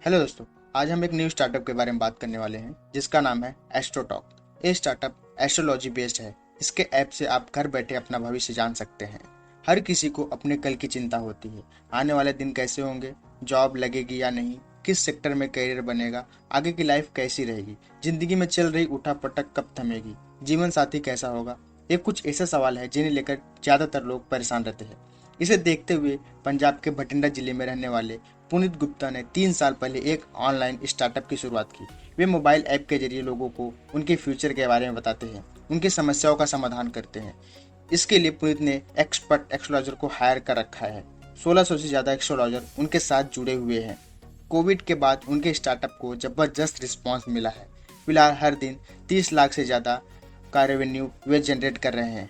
Hello दोस्तों। आज हम एक न्यू स्टार्टअप के बारे में बात करने वाले हैं जिसका नाम है एस्ट्रोटॉक। ये स्टार्टअप एस्ट्रोलॉजी बेस्ड है। इसके ऐप से आप घर बैठे अपना भविष्य जान सकते हैं। हर किसी को अपने कल की चिंता होती है। आने वाले दिन कैसे होंगे, जॉब लगेगी या नहीं, किस सेक्टर में करियर बनेगा, आगे की लाइफ कैसी रहेगी, जिंदगी में चल रही उठापटक कब थमेगी, जीवन साथी कैसा होगा। ये कुछ ऐसे सवाल है जिन्हें लेकर ज्यादातर लोग परेशान रहते हैं। इसे देखते हुए पंजाब के भटिंडा जिले में रहने वाले पुनीत गुप्ता ने 3 साल पहले एक ऑनलाइन स्टार्टअप की शुरुआत की। वे मोबाइल ऐप के जरिए लोगों को उनके फ्यूचर के बारे में बताते हैं, उनकी समस्याओं का समाधान करते हैं। इसके लिए पुनीत ने एक्सपर्ट एस्ट्रोलॉजर को हायर कर रखा है। 1600 से ज्यादा एस्ट्रोलॉजर उनके साथ जुड़े हुए हैं। कोविड के बाद उनके स्टार्टअप को जबरदस्त रिस्पॉन्स मिला है। फिलहाल हर दिन 30 लाख से ज्यादा का रेवेन्यू वे जनरेट कर रहे हैं।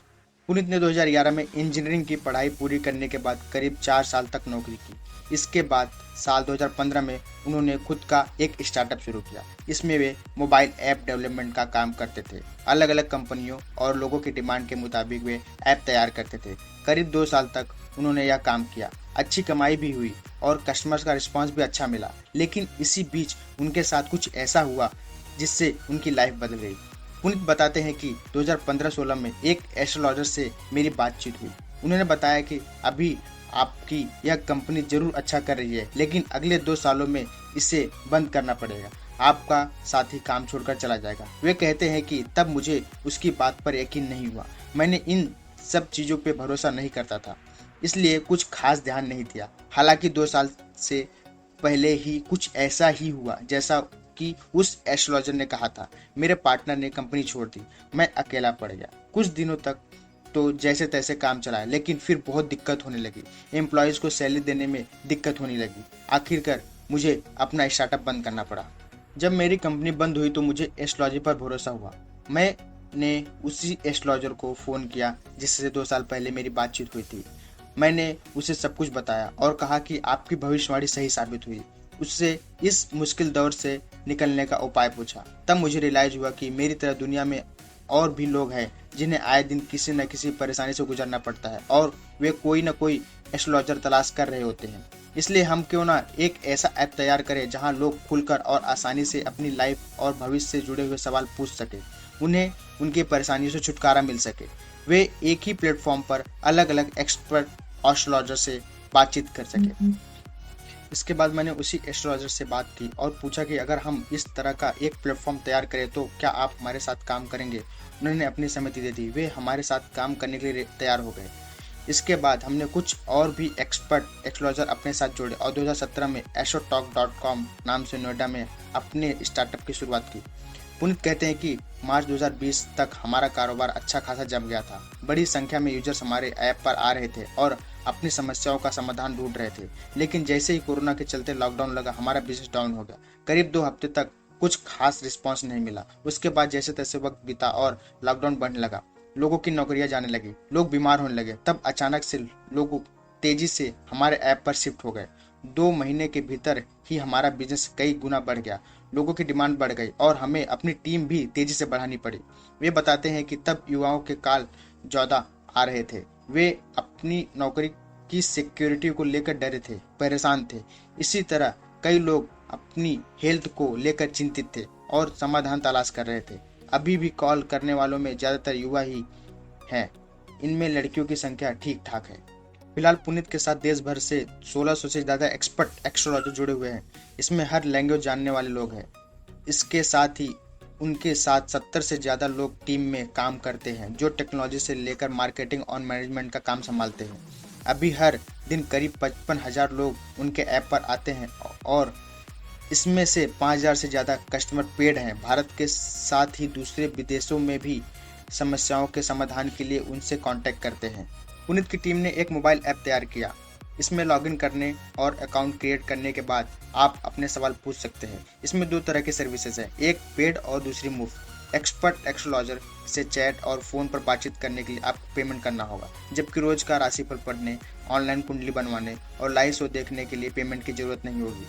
पुनीत ने 2011 में इंजीनियरिंग की पढ़ाई पूरी करने के बाद करीब 4 साल तक नौकरी की। इसके बाद साल 2015 में उन्होंने खुद का एक स्टार्टअप शुरू किया। इसमें वे मोबाइल ऐप डेवलपमेंट का काम करते थे। अलग अलग कंपनियों और लोगों की डिमांड के मुताबिक वे ऐप तैयार करते थे। करीब 2 साल तक उन्होंने यह काम किया। अच्छी कमाई भी हुई और कस्टमर्स का रिस्पॉन्स भी अच्छा मिला। लेकिन इसी बीच उनके साथ कुछ ऐसा हुआ जिससे उनकी लाइफ बदल गई। पुनीत बताते हैं कि 2015-16 में एक एस्ट्रोलॉजर से मेरी बातचीत हुई। उन्होंने बताया कि अभी आपकी यह कंपनी जरूर अच्छा कर रही है, लेकिन अगले 2 सालों में इसे बंद करना पड़ेगा। आपका साथी काम छोड़कर चला जाएगा। वे कहते हैं कि तब मुझे उसकी बात पर यकीन नहीं हुआ। मैंने इन सब चीज़ों पे भरोसा नहीं करता था, इसलिए कुछ खास ध्यान नहीं दिया। हालांकि 2 साल से पहले ही कुछ ऐसा ही हुआ जैसा कि उस एस्ट्रोलॉजर ने कहा था। मेरे पार्टनर ने कंपनी छोड़ दी, मैं अकेला पड़ गया। कुछ दिनों तक तो जैसे तैसे काम चलाया, लेकिन फिर बहुत दिक्कत होने लगी। एम्प्लॉयज को सैलरी देने में दिक्कत होने लगी। आखिरकार मुझे अपना स्टार्टअप बंद करना पड़ा। जब मेरी कंपनी बंद हुई तो मुझे एस्ट्रोलॉजी पर भरोसा हुआ। मैंने उसी एस्ट्रोलॉजर को फ़ोन किया जिससे 2 साल पहले मेरी बातचीत हुई थी। मैंने उसे सब कुछ बताया और कहा कि आपकी भविष्यवाणी सही साबित हुई। उससे इस मुश्किल दौर से निकलने का उपाय पूछा। तब मुझे रियलाइज हुआ कि मेरी तरह दुनिया में और भी लोग हैं जिन्हें आए दिन किसी न किसी परेशानी से गुजरना पड़ता है और वे कोई न कोई एस्ट्रोलॉजर तलाश कर रहे होते हैं। इसलिए हम क्यों ना एक ऐसा ऐप तैयार करें जहां लोग खुलकर और आसानी से अपनी लाइफ और भविष्य से जुड़े हुए सवाल पूछ सके, उन्हें उनकी परेशानियों से छुटकारा मिल सके। वे एक ही प्लेटफॉर्म पर अलग अलग एक्सपर्ट एस्ट्रोलॉजर से बातचीत कर सके। इसके बाद मैंने उसी एस्ट्रोलॉजर से बात की और पूछा कि अगर हम इस तरह का एक प्लेटफॉर्म तैयार करें तो क्या आप हमारे साथ काम करेंगे। उन्होंने अपनी सहमति दे दी। वे हमारे साथ काम करने के लिए तैयार हो गए। इसके बाद हमने कुछ और भी एक्सपर्ट एस्ट्रोलॉजर अपने साथ जोड़े और 2017 में astrotalk.com नाम से नोएडा में अपने स्टार्टअप की शुरुआत की। पुनीत कहते हैं कि मार्च 2020 तक हमारा कारोबार अच्छा खासा जम गया था। बड़ी संख्या में यूजर्स हमारे ऐप पर आ रहे थे और अपनी समस्याओं का समाधान ढूंढ रहे थे। लेकिन जैसे ही कोरोना के चलते लॉकडाउन लगा, हमारा बिजनेस डाउन हो गया। करीब 2 हफ्ते तक कुछ खास रिस्पॉन्स नहीं मिला। उसके बाद जैसे तैसे वक्त बीता और लॉकडाउन बढ़ने लगा। लोगों की नौकरियां जाने लगी, लोग बीमार होने लगे। तब अचानक से लोग तेजी से हमारे ऐप पर शिफ्ट हो गए। 2 महीने के भीतर ही हमारा बिजनेस कई गुना बढ़ गया। लोगों की डिमांड बढ़ गई और हमें अपनी टीम भी तेजी से बढ़ानी पड़ी। वे बताते हैं कि तब युवाओं के काल ज्यादा आ रहे थे। वे अपनी नौकरी की सिक्योरिटी को लेकर डरे थे, परेशान थे। इसी तरह कई लोग अपनी हेल्थ को लेकर चिंतित थे और समाधान तलाश कर रहे थे। अभी भी कॉल करने वालों में ज्यादातर युवा ही हैं। इनमें लड़कियों की संख्या ठीक ठाक है। फिलहाल पुनीत के साथ देश भर से 1600 से ज्यादा एक्सपर्ट एस्ट्रोलॉजर जुड़े हुए हैं। इसमें हर लैंग्वेज जानने वाले लोग हैं। इसके साथ ही उनके साथ 70 से ज्यादा लोग टीम में काम करते हैं जो टेक्नोलॉजी से लेकर मार्केटिंग और मैनेजमेंट का काम संभालते हैं। अभी हर दिन करीब 55,000 लोग उनके ऐप पर आते हैं और इसमें से 5,000 से ज्यादा कस्टमर पेड हैं। भारत के साथ ही दूसरे विदेशों में भी समस्याओं के समाधान के लिए उनसे कांटेक्ट करते हैं। पुनीत की टीम ने एक मोबाइल ऐप तैयार किया। इसमें लॉगिन करने और अकाउंट क्रिएट करने के बाद आप अपने सवाल पूछ सकते हैं। इसमें 2 तरह की सर्विसेज हैं, एक पेड और दूसरी मुफ्त। एक्सपर्ट एस्ट्रोलॉजर से चैट और फोन पर बातचीत करने के लिए आपको पेमेंट करना होगा, जबकि रोज का राशिफल पढ़ने, ऑनलाइन कुंडली बनवाने और लाइव शो देखने के लिए पेमेंट की जरूरत नहीं होगी।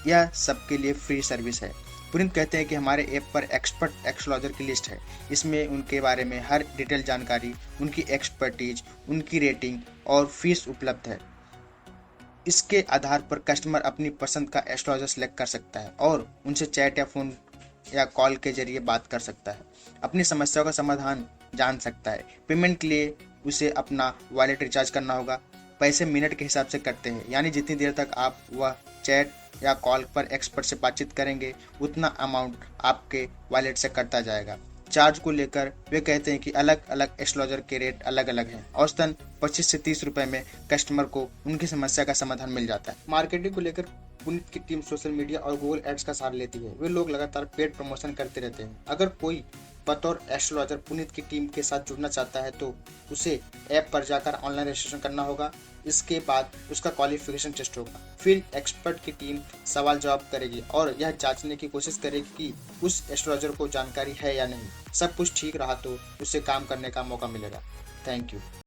यह सबके लिए फ्री सर्विस है। पुनीत कहते हैं कि हमारे ऐप पर एक्सपर्ट एस्ट्रोलॉजर की लिस्ट है। इसमें उनके बारे में हर डिटेल जानकारी, उनकी एक्सपर्टीज, उनकी रेटिंग और फीस उपलब्ध है। इसके आधार पर कस्टमर अपनी पसंद का एस्ट्रोलॉजर सेलेक्ट कर सकता है और उनसे चैट या फोन या कॉल के जरिए बात कर सकता है, अपनी समस्याओं का समाधान जान सकता है। पेमेंट के लिए उसे अपना वॉलेट रिचार्ज करना होगा। पैसे मिनट के हिसाब से करते हैं, यानी जितनी देर तक आप वह चैट या कॉल पर एक्सपर्ट से बातचीत करेंगे उतना अमाउंट आपके वॉलेट से कटता जाएगा। चार्ज को लेकर वे कहते हैं कि अलग अलग एस्ट्रोलॉजर के रेट अलग अलग हैं। औसतन 25 से 30 रुपए में कस्टमर को उनकी समस्या का समाधान मिल जाता है। मार्केटिंग को लेकर पुनीत की टीम सोशल मीडिया और गूगल एड्स का सहारा लेती है। वे लोग लगातार पेड प्रमोशन करते रहते हैं। अगर कोई बतौर एस्ट्रोलॉजर पुनीत की टीम के साथ जुड़ना चाहता है तो उसे ऐप पर जाकर ऑनलाइन रजिस्ट्रेशन करना होगा। इसके बाद उसका क्वालिफिकेशन टेस्ट होगा। फिर एक्सपर्ट की टीम सवाल जवाब करेगी और यह जांचने की कोशिश करेगी कि उस एस्ट्रोलॉजर को जानकारी है या नहीं। सब कुछ ठीक रहा तो उसे काम करने का मौका मिलेगा। Thank you.